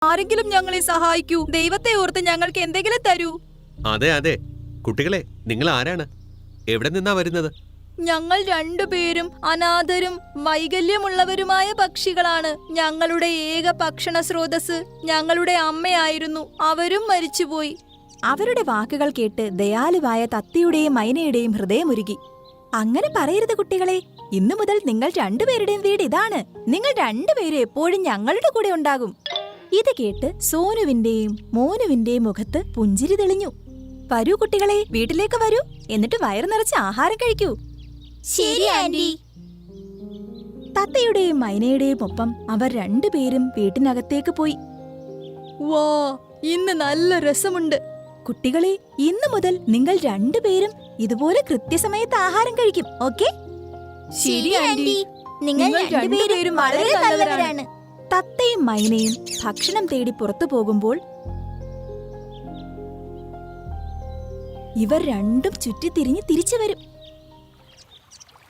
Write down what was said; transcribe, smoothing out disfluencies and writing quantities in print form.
ആരെങ്കിലും ഞങ്ങളെ സഹായിക്കൂ. ദൈവത്തെ ഓർത്ത് ഞങ്ങൾക്ക് എന്തെങ്കിലും തരൂ. അതെ അതെ, കുട്ടികളെ, നിങ്ങൾ ആരാണ്? എവിടെ നിന്നാ വരുന്നത്? ഞങ്ങൾ രണ്ടുപേരും അനാഥരും വൈകല്യമുള്ളവരുമായ പക്ഷികളാണ്. ഞങ്ങളുടെ ഏക ഭക്ഷണ സ്രോതസ് ഞങ്ങളുടെ അമ്മയായിരുന്നു. അവരും മരിച്ചുപോയി. അവരുടെ വാക്കുകൾ കേട്ട് ദയാലുവായ തത്തയുടെയും മൈനയുടെയും ഹൃദയമുരുകി. അങ്ങനെ പറയരുത് കുട്ടികളെ. ഇന്നു മുതൽ നിങ്ങൾ രണ്ടുപേരുടെയും വീട് ഇതാണ്. നിങ്ങൾ രണ്ടുപേരും എപ്പോഴും ഞങ്ങളുടെ കൂടെ ഉണ്ടാകും. ഇത് കേട്ട് സോനുവിന്റെയും മോനുവിന്റെയും മുഖത്ത് പുഞ്ചിരി തെളിഞ്ഞു. വരൂ കുട്ടികളെ, വീട്ടിലേക്ക് വരൂ. എന്നിട്ട് വയറു നിറച്ച് ആഹാരം കഴിക്കൂ. ശരി ആന്റി. തത്തയുടെയും മൈനയുടെയും ഒപ്പം അവർ രണ്ടുപേരും വീട്ടിനകത്തേക്ക് പോയി. വാ, ഇന്ന് നല്ല രസമുണ്ട്. കുട്ടികളെ, ഇന്നു മുതൽ നിങ്ങൾ രണ്ടുപേരും ഇതുപോലെ കൃത്യസമയത്ത് ആഹാരം കഴിക്കും. ഓക്കെ? ശരി ആന്റി. നിങ്ങൾ രണ്ടുപേരും വളരെ നല്ലവരാണ്. തത്തയും മൈനയും ഭക്ഷണം തേടി പുറത്തു പോകുമ്പോൾ ഇവർ രണ്ടും ചുറ്റിത്തിരിഞ്ഞ് തിരിച്ചു വരും.